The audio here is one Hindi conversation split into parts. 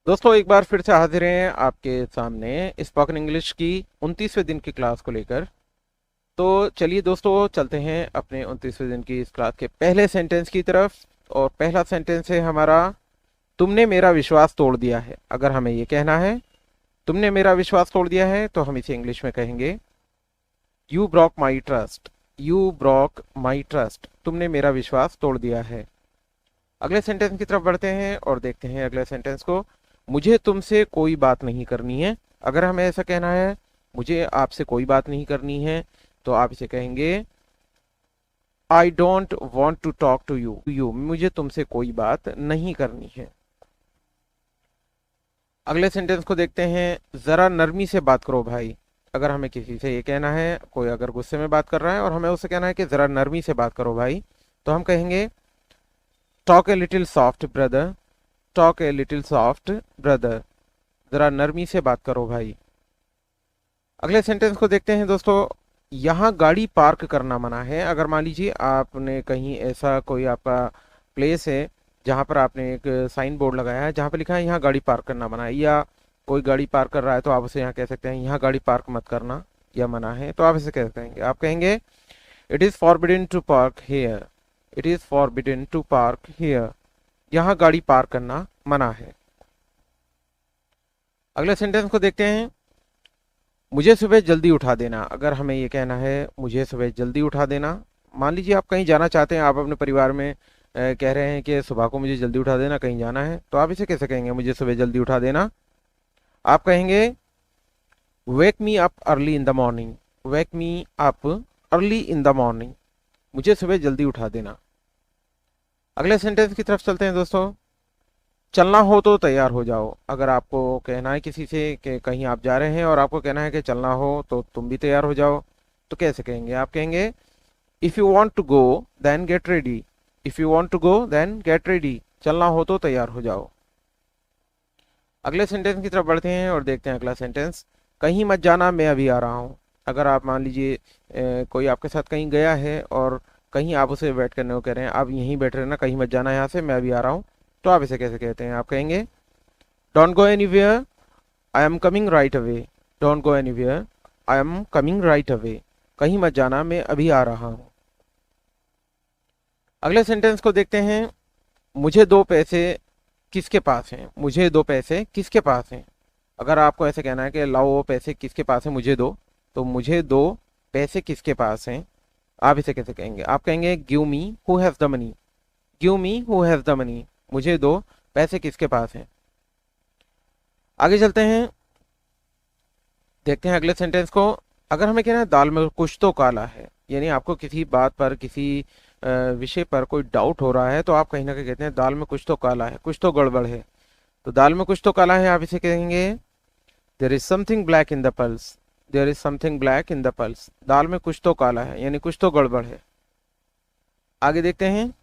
दोस्तों एक बार फिर से हाजिर हैं आपके सामने स्पोकन इंग्लिश की 29वें दिन की क्लास को लेकर। तो चलिए दोस्तों चलते हैं अपने 29वें दिन की इस क्लास के पहले सेंटेंस की तरफ। और पहला सेंटेंस है हमारा, तुमने मेरा विश्वास तोड़ दिया है। अगर हमें ये कहना है तुमने मेरा विश्वास तोड़ दिया है तो हम इसे इंग्लिश में कहेंगे you broke my trust. You broke my trust, तुमने मेरा विश्वास तोड़ दिया है। अगले सेंटेंस की तरफ बढ़ते हैं और देखते हैं अगले सेंटेंस को। मुझे तुमसे कोई बात नहीं करनी है। अगर हमें ऐसा कहना है मुझे आपसे कोई बात नहीं करनी है तो आप इसे कहेंगे I don't want to talk to you. मुझे तुमसे कोई बात नहीं करनी है। अगले सेंटेंस को देखते हैं, जरा नरमी से बात करो भाई। अगर हमें किसी से ये कहना है, कोई अगर गुस्से में बात कर रहा है और हमें उससे कहना है कि जरा नरमी से बात करो भाई, तो हम कहेंगे talk a little soft brother. Talk a little soft brother, जरा नरमी से बात करो भाई। अगले सेंटेंस को देखते हैं दोस्तों, यहाँ गाड़ी पार्क करना मना है। अगर मान लीजिए आपने कहीं ऐसा कोई आपका प्लेस है जहाँ पर आपने एक साइन बोर्ड लगाया है जहाँ पर लिखा है यहाँ गाड़ी पार्क करना मना है, या कोई गाड़ी पार्क कर रहा है तो आप उसे यहाँ कह सकते हैं यहाँ गाड़ी पार्क मत करना या मना है, तो आप इसे कह कहेंगे, आप कहेंगे it is forbidden to park here. It is forbidden to park here, यहाँ गाड़ी पार्क करना मना है। अगले सेंटेंस को देखते हैं, मुझे सुबह जल्दी उठा देना। अगर हमें ये कहना है मुझे सुबह जल्दी उठा देना, मान लीजिए आप कहीं जाना चाहते हैं, आप अपने परिवार में कह रहे हैं कि सुबह को मुझे जल्दी उठा देना, कहीं जाना है, तो आप इसे कैसे कहेंगे मुझे सुबह जल्दी उठा देना? आप कहेंगे wake me up early in the morning. Wake me up early in the morning, मुझे सुबह जल्दी उठा देना। अगले सेंटेंस की तरफ चलते हैं दोस्तों, चलना हो तो तैयार हो जाओ। अगर आपको कहना है किसी से कि कहीं आप जा रहे हैं और आपको कहना है कि चलना हो तो तुम भी तैयार हो जाओ, तो कैसे कहेंगे? आप कहेंगे if you want to go then get ready. If you want to go then get ready, चलना हो तो तैयार हो जाओ। अगले सेंटेंस की तरफ बढ़ते हैं और देखते हैं अगला सेंटेंस, कहीं मत जाना मैं अभी आ रहा हूँ। अगर आप मान लीजिए कोई आपके साथ कहीं गया है और कहीं आप उसे वेट करने को कह रहे हैं, आप यहीं बैठ रहे ना, कहीं मत जाना यहाँ से, मैं अभी आ रहा हूँ, तो आप इसे कैसे कहते हैं? आप कहेंगे don't go anywhere, I am coming right away. Don't go anywhere, I am coming right away, कहीं मत जाना मैं अभी आ रहा हूँ। अगले सेंटेंस को देखते हैं, मुझे दो पैसे किसके पास हैं। मुझे दो पैसे किसके पास हैं। अगर आपको ऐसे कहना है कि लाओ वो पैसे किसके पास हैं मुझे दो, तो मुझे दो पैसे किसके पास हैं, आप इसे कैसे कहेंगे? आप कहेंगे give me who has the money. Give me who has the money, मुझे दो पैसे किसके पास हैं। आगे चलते हैं, देखते हैं अगले सेंटेंस को। अगर हमें कहना है दाल में कुछ तो काला है, यानी आपको किसी बात पर किसी विषय पर कोई डाउट हो रहा है, तो आप कहीं ना कहीं कहते हैं दाल में कुछ तो काला है, कुछ तो गड़बड़ है। तो दाल में कुछ तो काला है, आप इसे कहेंगे there is something black in the pulse. There is something black in the pulse, दाल में कुछ तो काला है यानी कुछ तो गड़बड़ है। आगे देखते हैं,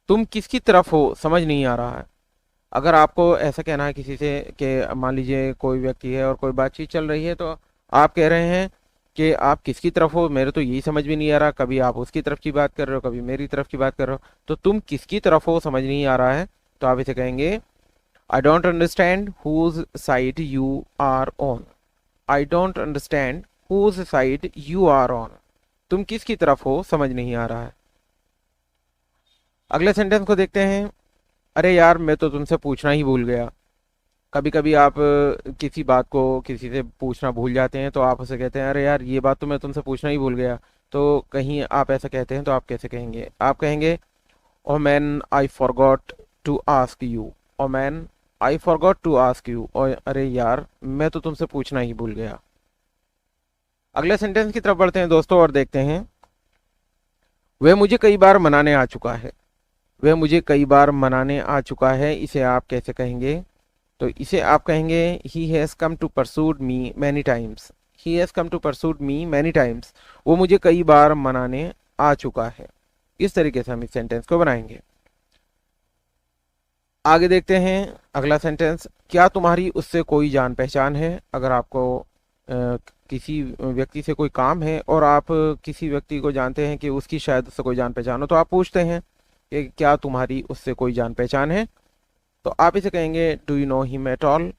तुम किसकी तरफ हो समझ नहीं आ रहा है। अगर आपको ऐसा कहना है किसी से कि मान लीजिए कोई व्यक्ति है और कोई बातचीत चल रही है, तो आप कह रहे हैं कि आप किसकी तरफ हो, मेरे तो यही समझ में नहीं आ रहा। कभी आप उसकी तरफ की बात कर रहे हो, कभी मेरी तरफ की बात कर रहे हो, तो तुम किसकी तरफ हो समझ नहीं आ रहा है, तो आप इसे कहेंगे I don't understand whose side you are on. I don't understand whose side you are on, तुम किसकी तरफ हो समझ नहीं आ रहा है। अगले सेंटेंस को देखते हैं, अरे यार मैं तो तुमसे पूछना ही भूल गया। कभी कभी आप किसी बात को किसी से पूछना भूल जाते हैं, तो आप उसे कहते हैं अरे यार ये बात तो मैं तुमसे पूछना ही भूल गया। तो कहीं आप ऐसा कहते हैं तो आप कैसे कहेंगे? आप कहेंगे oh man I forgot to ask you. Oh man I forgot to ask you, और अरे यार मैं तो तुमसे पूछना ही भूल गया। अगले सेंटेंस की तरफ बढ़ते हैं दोस्तों और देखते हैं, वह मुझे कई बार मनाने आ चुका है। वह मुझे कई बार मनाने आ चुका है, इसे आप कैसे कहेंगे? तो इसे आप कहेंगे he has come to persuade me many times. He has come to persuade me many times, वो मुझे कई बार मनाने आ चुका है। इस तरीके से हम इस सेंटेंस को बनाएंगे। आगे देखते हैं अगला सेंटेंस, क्या तुम्हारी उससे कोई जान पहचान है। अगर आपको किसी व्यक्ति से कोई काम है और आप किसी व्यक्ति को जानते हैं कि उसकी शायद उससे कोई जान पहचान हो, तो आप पूछते हैं कि क्या तुम्हारी उससे कोई जान पहचान है। तो आप इसे कहेंगे do you know him at all,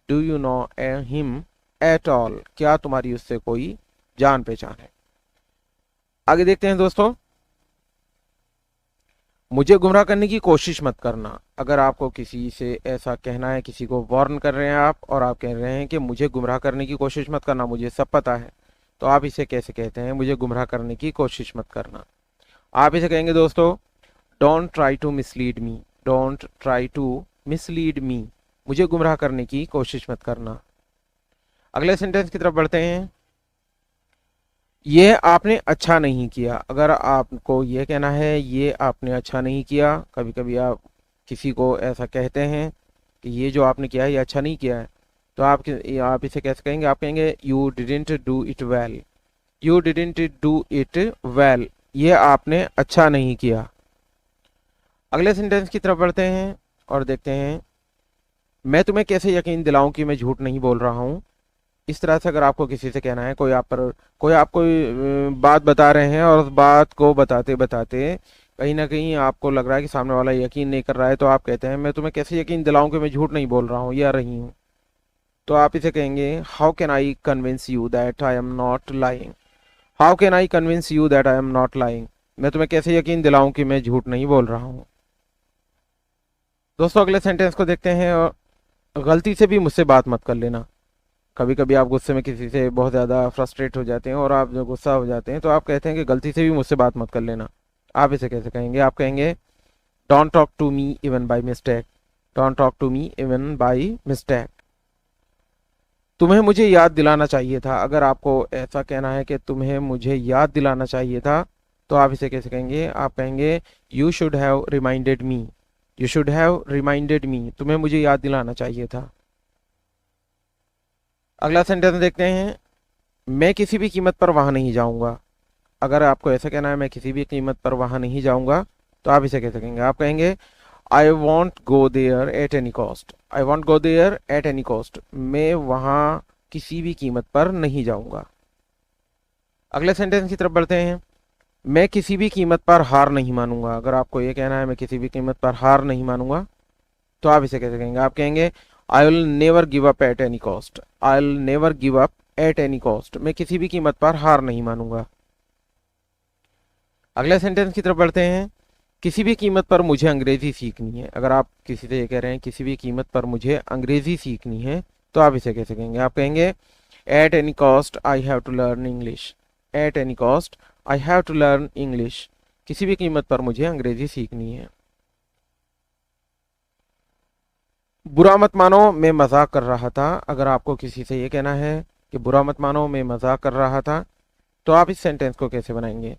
do you know him at all, क्या तुम्हारी उससे कोई जान पहचान है। आगे देखते हैं दोस्तों, मुझे गुमराह करने की कोशिश मत करना। अगर आपको किसी से ऐसा कहना है, किसी को वार्न कर रहे हैं आप और आप कह रहे हैं कि मुझे गुमराह करने की कोशिश मत करना, मुझे सब पता है, तो आप इसे कैसे कहते हैं, मुझे गुमराह करने की कोशिश मत करना। आप इसे कहेंगे दोस्तों don't try to mislead me, don't try to mislead me, मुझे गुमराह करने की कोशिश मत करना। अगले सेंटेंस की तरफ बढ़ते हैं, ये आपने अच्छा नहीं किया। अगर आपको ये कहना है ये आपने अच्छा नहीं किया, कभी कभी आप किसी को ऐसा कहते हैं कि ये जो आपने किया है ये अच्छा नहीं किया है, तो आप इसे कैसे कहेंगे, आप कहेंगे you didn't do it well, you didn't do it well, ये आपने अच्छा नहीं किया। अगले सेंटेंस की तरफ बढ़ते हैं और देखते हैं, मैं तुम्हें कैसे यकीन दिलाऊं कि मैं झूठ नहीं बोल रहा हूं। इस तरह से अगर आपको किसी से कहना है, कोई आपको बात बता रहे हैं और उस बात को बताते बताते कहीं ना कहीं आपको लग रहा है कि सामने वाला यकीन नहीं कर रहा है, तो आप कहते हैं मैं तुम्हें कैसे यकीन दिलाऊं कि मैं झूठ नहीं बोल रहा हूँ या रही हूँ। तो आप इसे कहेंगे how can I convince you that I am not lying, how can I convince you that I am not lying, मैं तुम्हें कैसे यकीन दिलाऊं कि मैं झूठ नहीं बोल रहा हूँ। दोस्तों अगले सेंटेंस को देखते हैं, और गलती से भी मुझसे बात मत कर लेना। कभी कभी आप गुस्से में किसी से बहुत ज़्यादा फ्रस्ट्रेट हो जाते हैं और आप जो गुस्सा हो जाते हैं, तो आप कहते हैं कि गलती से भी मुझसे बात मत कर लेना। आप इसे कैसे कहेंगे, आप कहेंगे don't talk to me even by mistake, don't talk to me even by mistake, तुम्हें मुझे याद दिलाना चाहिए था। अगर आपको ऐसा कहना है कि तुम्हें मुझे याद दिलाना चाहिए था, तो आप इसे कैसे कहेंगे, आप कहेंगे you should have reminded me, you should have reminded me, तुम्हें मुझे याद दिलाना चाहिए था। अगला सेंटेंस देखते हैं, मैं किसी भी कीमत पर वहां नहीं जाऊंगा। अगर आपको ऐसा कहना है मैं किसी भी कीमत पर वहां नहीं जाऊंगा, तो आप इसे कैसे कहेंगे, आप कहेंगे I won't go there at any cost, I won't go there at any cost, मैं वहां किसी भी कीमत पर नहीं जाऊंगा। अगले सेंटेंस की तरफ बढ़ते हैं, मैं किसी भी कीमत पर हार नहीं मानूंगा। अगर आपको ये कहना है मैं किसी भी कीमत पर हार नहीं मानूंगा, तो आप इसे कैसे कहेंगे, आप कहेंगे I will never give up at any cost, I will never give up at any cost, मैं किसी भी कीमत पर हार नहीं मानूंगा। अगले सेंटेंस की तरफ बढ़ते हैं, किसी भी कीमत पर मुझे अंग्रेजी सीखनी है। अगर आप किसी से ये कह रहे हैं किसी भी कीमत पर मुझे अंग्रेजी सीखनी है, तो आप इसे कैसे कहेंगे, आप कहेंगे at any cost I have to learn English, at any cost I have to learn English, किसी भी कीमत पर मुझे अंग्रेजी सीखनी है। बुरा मत मानो मैं मजाक कर रहा था। अगर आपको किसी से ये कहना है कि बुरा मत मानो मैं मजाक कर रहा था, तो आप इस सेंटेंस को कैसे बनाएंगे,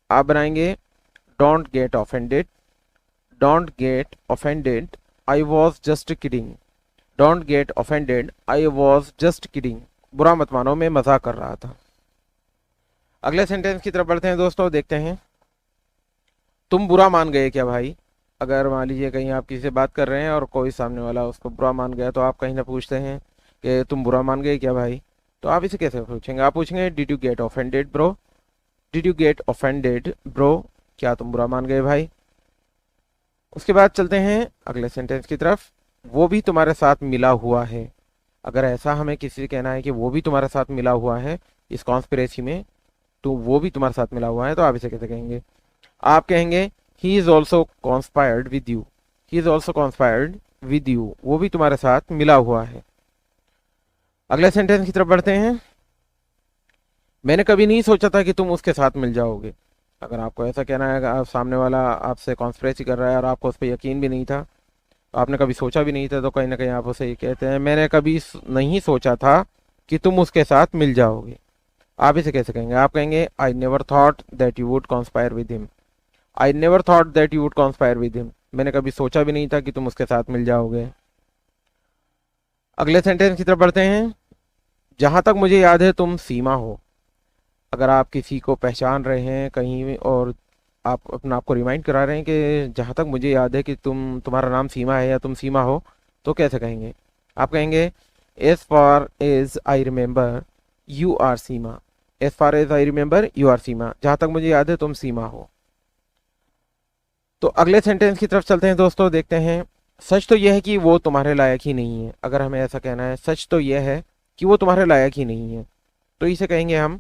आप बनाएंगे don't get offended, don't get offended I was just kidding, don't get offended I was just kidding, बुरा मत मानो मैं मजाक कर रहा था। अगले सेंटेंस की तरफ बढ़ते हैं दोस्तों, देखते हैं, तुम बुरा मान गए क्या भाई। अगर मान लीजिए कहीं आप किसी से बात कर रहे हैं और कोई सामने वाला उसको बुरा मान गया, तो आप कहीं ना पूछते हैं कि तुम बुरा मान गए क्या भाई, तो आप इसे कैसे पूछेंगे, आप पूछेंगे did you get offended bro, did you get offended bro, क्या तुम बुरा मान गए भाई। उसके बाद चलते हैं अगले सेंटेंस की तरफ, वो भी तुम्हारे साथ मिला हुआ है। अगर ऐसा हमें किसी से कहना है कि वो भी तुम्हारे साथ मिला हुआ है इस कॉन्स्पिरेसी में, तो वो भी तुम्हारे साथ मिला हुआ है, तो आप इसे कैसे कहेंगे, आप कहेंगे he is also conspired with you, he is also conspired with you, वो भी तुम्हारे साथ मिला हुआ है। अगले सेंटेंस की तरफ बढ़ते हैं, मैंने कभी नहीं सोचा था कि तुम उसके साथ मिल जाओगे। अगर आपको ऐसा कहना है कि आप सामने वाला आपसे कॉन्स्पिरेसी कर रहा है और आपको उस पर यकीन भी नहीं था, तो आपने कभी सोचा भी नहीं था, तो कहीं ना कहीं आप उसे ये कहते हैं मैंने कभी नहीं सोचा था कि तुम उसके साथ मिल जाओगे। आप इसे कैसे कहेंगे, आप कहेंगे I never thought that you would conspire with him, I never thought that you would conspire with him, मैंने कभी सोचा भी नहीं था कि तुम उसके साथ मिल जाओगे। अगले सेंटेंस की तरफ बढ़ते हैं, जहां तक मुझे याद है तुम सीमा हो। अगर आप किसी को पहचान रहे हैं कहीं और आप अपना आपको रिमाइंड करा रहे हैं कि जहां तक मुझे याद है कि तुम्हारा नाम सीमा है या तुम सीमा हो, तो कैसे कहेंगे, आप कहेंगे as far as I remember you are Seema, as far as I remember you are Seema, जहां तक मुझे याद है तुम सीमा हो। तो अगले सेंटेंस की तरफ चलते हैं दोस्तों, देखते हैं, सच तो यह है कि वो तुम्हारे लायक ही नहीं है। अगर हमें ऐसा कहना है, सच तो यह है कि वो तुम्हारे लायक ही नहीं है, तो इसे कहेंगे हम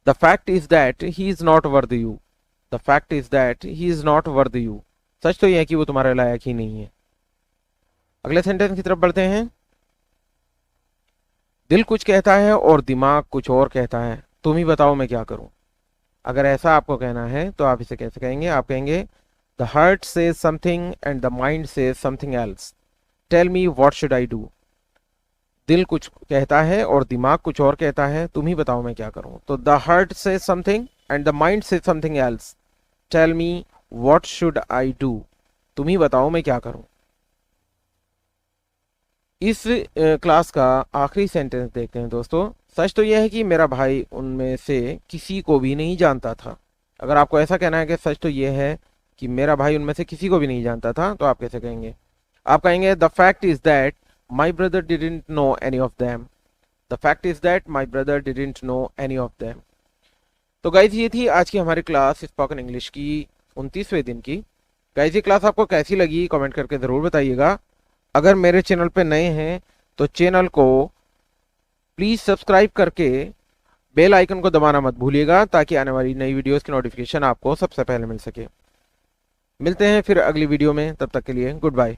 the fact is that he is not worth you. The fact is that he is not worth you. सच तो यह है कि वो तुम्हारे लायक ही नहीं है। अगले सेंटेंस की तरफ बढ़ते हैं। दिल कुछ कहता है और दिमाग कुछ और कहता है, तुम ही बताओ मैं क्या करूं। अगर ऐसा आपको कहना है तो आप इसे कैसे कहेंगे? आप कहेंगे the heart says something and the mind says something else, tell me what should I do. दिल कुछ कहता है और दिमाग कुछ और कहता है, तुम ही बताओ मैं क्या करूं। तो the heart says something and the mind says something else, tell me what should I do. तुम ही बताओ मैं क्या करूं। इस क्लास का आखिरी सेंटेंस देखते हैं दोस्तों। सच तो यह है कि मेरा भाई उनमें से किसी को भी नहीं जानता था। अगर आपको ऐसा कहना है कि सच तो यह है कि मेरा भाई उनमें से किसी को भी नहीं जानता था, तो आप कैसे कहेंगे? आप कहेंगे the fact is that my brother didn't know any of them. The fact is that my brother didn't know any of them. तो गाइज ये थी आज की हमारी क्लास स्पोकन इंग्लिश की 29वें दिन की। गाइज ये क्लास आपको कैसी लगी कमेंट करके ज़रूर बताइएगा। अगर मेरे चैनल पे नए हैं तो चैनल को प्लीज़ सब्सक्राइब करके बेल आइकन को दबाना मत भूलिएगा, ताकि आने वाली नई वीडियोस की नोटिफिकेशन आपको सबसे पहले मिल सके। मिलते हैं फिर अगली वीडियो में, तब तक के लिए गुड बाय।